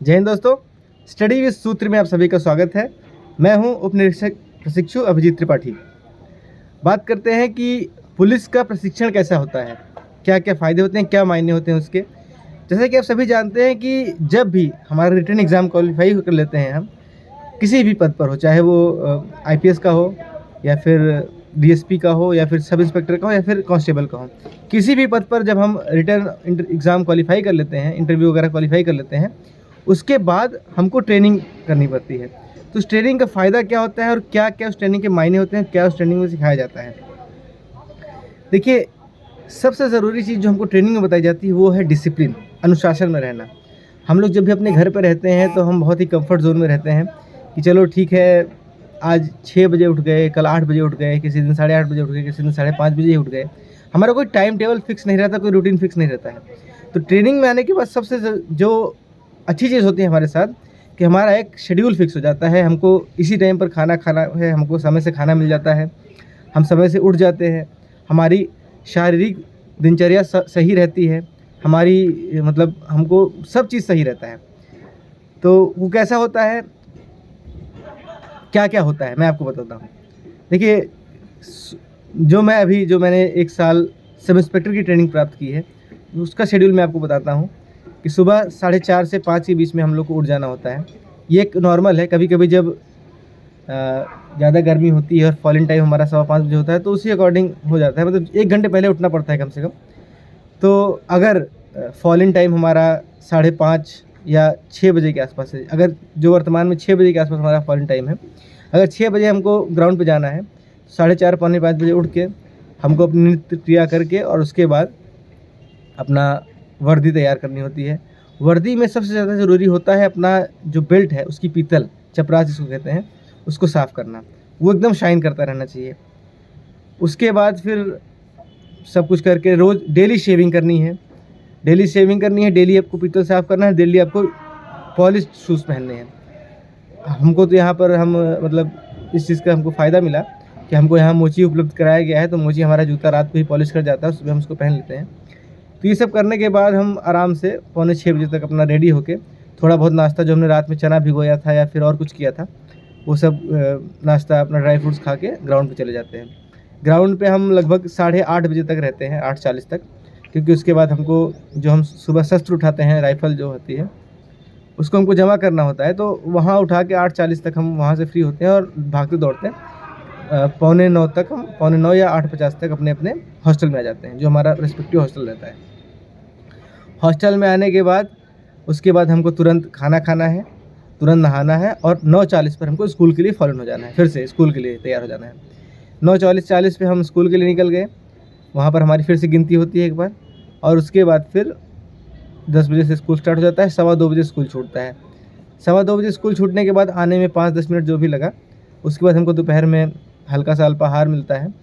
जय हिंद दोस्तों। Study with सूत्र में आप सभी का स्वागत है। मैं हूं उप निरीक्षक प्रशिक्षु अभिजीत त्रिपाठी। बात करते हैं कि पुलिस का प्रशिक्षण कैसा होता है, क्या क्या फ़ायदे होते हैं, क्या मायने होते हैं उसके। जैसे कि आप सभी जानते हैं कि जब भी हमारा रिटन एग्ज़ाम क्वालिफाई कर लेते हैं हम, किसी भी पद पर हो, चाहे वो आईपीएस का हो या फिर डीएसपी का हो या फिर सब इंस्पेक्टर का हो या फिर कांस्टेबल का हो, किसी भी पद पर जब हम रिटन एग्ज़ाम क्वालिफाई कर लेते हैं, इंटरव्यू वगैरह क्वालिफाई कर लेते हैं, उसके बाद हमको ट्रेनिंग करनी पड़ती है। तो उस ट्रेनिंग का फ़ायदा क्या होता है और क्या क्या उस ट्रेनिंग के मायने होते हैं, क्या उस ट्रेनिंग में सिखाया जाता है। देखिए, सबसे ज़रूरी चीज़ जो हमको ट्रेनिंग में बताई जाती है वो है डिसिप्लिन, अनुशासन में रहना। हम लोग जब भी अपने घर पे रहते हैं तो हम बहुत ही कंफर्ट जोन में रहते हैं कि चलो ठीक है, आज 6 बजे उठ गए, कल 8 बजे उठ गए, किसी दिन 8:30 बजे उठ गए, किसी दिन 5:30 बजे ही उठ गए। हमारा कोई टाइम टेबल फिक्स नहीं रहता, कोई रूटीन फिक्स नहीं रहता है। तो ट्रेनिंग में आने के बाद सबसे जो अच्छी चीज़ होती है हमारे साथ कि हमारा एक शेड्यूल फिक्स हो जाता है। हमको इसी टाइम पर खाना खाना है, हमको समय से खाना मिल जाता है, हम समय से उठ जाते हैं, हमारी शारीरिक दिनचर्या सही रहती है, हमारी मतलब हमको सब चीज़ सही रहता है। तो वो कैसा होता है, क्या क्या होता है, मैं आपको बताता हूँ। देखिए, जो मैंने 1 साल सब इंस्पेक्टर की ट्रेनिंग प्राप्त की है, उसका शेड्यूल मैं आपको बताता हूँ कि सुबह 4:30 से 5 के बीच में हम लोग को उठ जाना होता है। ये एक नॉर्मल है। कभी कभी जब ज़्यादा गर्मी होती है और फॉलिंग टाइम हमारा 5:15 बजे होता है तो उसी अकॉर्डिंग हो जाता है, मतलब 1 घंटे पहले उठना पड़ता है कम से कम। तो अगर फॉलिंग टाइम हमारा 5:30 या 6 बजे के आसपास है, अगर जो वर्तमान में 6 बजे के आसपास हमारा फॉलिंग टाइम है, अगर 6 बजे हमको ग्राउंड पे जाना है, 4:30 पौने 5 बजे उठ के हमको अपनी नित्य क्रिया करके और उसके बाद अपना वर्दी तैयार करनी होती है। वर्दी में सबसे ज़्यादा ज़रूरी होता है अपना जो बेल्ट है उसकी पीतल, चपरास जिसको कहते हैं, उसको साफ़ करना। वो एकदम शाइन करता रहना चाहिए। उसके बाद फिर सब कुछ करके रोज़ डेली शेविंग करनी है। डेली आपको पीतल साफ़ करना है, डेली आपको पॉलिश्ड शूज़ पहनने हैं। हमको तो यहाँ पर हम मतलब इस चीज़ का हमको फ़ायदा मिला कि हमको यहाँ मोची उपलब्ध कराया गया है, तो मोची हमारा जूता रात को ही पॉलिश कर जाता है, सुबह हम उसको पहन लेते हैं। तो ये सब करने के बाद हम आराम से पौने 6 बजे तक अपना रेडी होके थोड़ा बहुत नाश्ता जो हमने रात में चना भिगोया था या फिर और कुछ किया था, वो सब नाश्ता अपना ड्राई फ्रूट्स खा के ग्राउंड पे चले जाते हैं। ग्राउंड पे हम लगभग 8:30 बजे तक रहते हैं, 8:40 तक, क्योंकि उसके बाद हमको जो हम सुबह शस्त्र उठाते हैं, राइफ़ल जो होती है, उसको हमको जमा करना होता है। तो वहाँ उठा के 8:40 तक हम वहाँ से फ्री होते हैं और भागते दौड़ते पौने 9 तक हम पौने 9 या 8:50 तक अपने अपने हॉस्टल में आ जाते हैं, जो हमारा रिस्पेक्टिव हॉस्टल रहता है। हॉस्टल में आने के बाद उसके बाद हमको तुरंत खाना खाना है, तुरंत नहाना है और 9:40 पर हमको स्कूल के लिए फ़ॉरन हो जाना है, फिर से स्कूल के लिए तैयार हो जाना है। 9:40 पे हम स्कूल के लिए निकल गए। वहाँ पर हमारी फिर से गिनती होती है एक बार, और उसके बाद फिर 10 बजे से स्कूल स्टार्ट हो जाता है, 2:15 बजे स्कूल छूटता है। 2:15 बजे स्कूल छूटने के बाद आने में 5-10 मिनट जो भी लगा, उसके बाद हमको दोपहर में हल्का सा अल्पाहार मिलता है,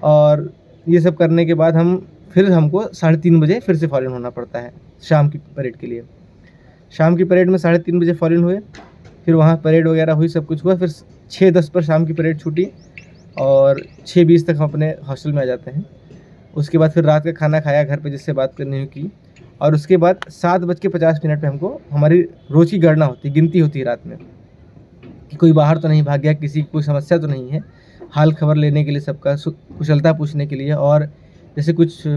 और ये सब करने के बाद हमको 3:30 बजे फिर से फ़ॉरन होना पड़ता है शाम की परेड के लिए। शाम की परेड में 3:30 बजे फ़ॉरन हुए, फिर वहाँ परेड वगैरह हुई, सब कुछ हुआ, फिर 6:10 पर शाम की परेड छूटी और 6:20 तक हम अपने हॉस्टल में आ जाते हैं। उसके बाद फिर रात का खाना खाया घर पे, जिससे बात करनी हुई की, और उसके बाद 7:50 पे हमको हमारी रोज़ की गणना होती है, गिनती होती है रात में कि कोई बाहर तो नहीं भाग गया, किसी की कोई समस्या तो नहीं है। हाल खबर लेने के लिए, सबका कुशलता पूछने के लिए, और जैसे कुछ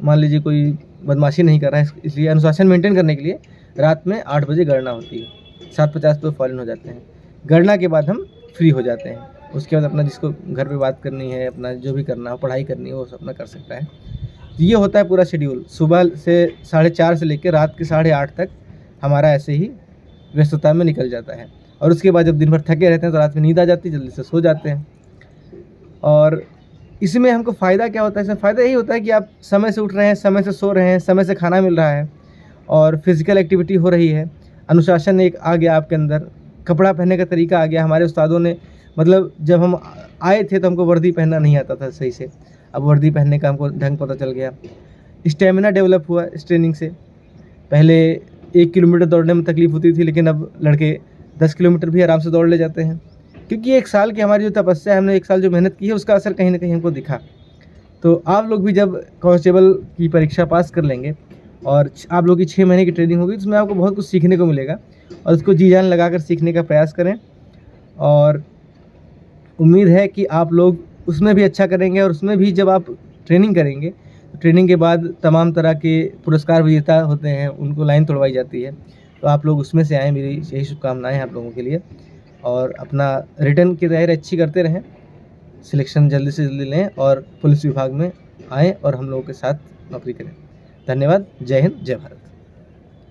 मान लीजिए कोई बदमाशी नहीं कर रहा है, इसलिए अनुशासन मेंटेन करने के लिए रात में 8 बजे गणना होती है। 7:50 पे फ़ॉरन हो जाते हैं। गणना के बाद हम फ्री हो जाते हैं। उसके बाद अपना जिसको घर पे बात करनी है, अपना जो भी करना हो, पढ़ाई करनी है, वो सब अपना कर सकता है। ये होता है पूरा शेड्यूल। सुबह से 4:30 से लेकर रात के 8:30 तक हमारा ऐसे ही व्यस्तता में निकल जाता है। और उसके बाद जब दिन भर थके रहते हैं तो रात में नींद आ जाती है, जल्दी से सो जाते हैं। और इसमें हमको फ़ायदा क्या होता है? इसमें फ़ायदा यही होता है कि आप समय से उठ रहे हैं, समय से सो रहे हैं, समय से खाना मिल रहा है और फिज़िकल एक्टिविटी हो रही है। अनुशासन एक आ गया आपके अंदर, कपड़ा पहनने का तरीका आ गया। हमारे उस्तादों ने, मतलब जब हम आए थे तो हमको वर्दी पहनना नहीं आता था सही से, अब वर्दी पहनने का हमको ढंग पता चल गया। स्टेमिना डेवलप हुआ इस ट्रेनिंग से। पहले 1 किलोमीटर दौड़ने में तकलीफ़ होती थी, लेकिन अब लड़के 10 किलोमीटर भी आराम से दौड़ ले जाते हैं, क्योंकि 1 साल की हमारी जो तपस्या है, हमने 1 साल जो मेहनत की है, उसका असर कहीं न कहीं हमको दिखा। तो आप लोग भी जब कांस्टेबल की परीक्षा पास कर लेंगे, और आप लोगों की 6 महीने की ट्रेनिंग होगी, उसमें आपको बहुत कुछ सीखने को मिलेगा और उसको जी जान लगाकर सीखने का प्रयास करें। और उम्मीद है कि आप लोग उसमें भी अच्छा करेंगे और उसमें भी जब आप ट्रेनिंग करेंगे, तो ट्रेनिंग के बाद तमाम तरह के पुरस्कार विजेता होते हैं, उनको लाइन तोड़वाई जाती है। तो आप लोग उसमें से आएँ, मेरी यही शुभकामनाएँ हैं आप लोगों के लिए। और अपना रिटन की तैयारी अच्छी करते रहें, सिलेक्शन जल्दी से जल्दी लें और पुलिस विभाग में आएँ और हम लोगों के साथ नौकरी करें। धन्यवाद। जय हिंद, जय भारत।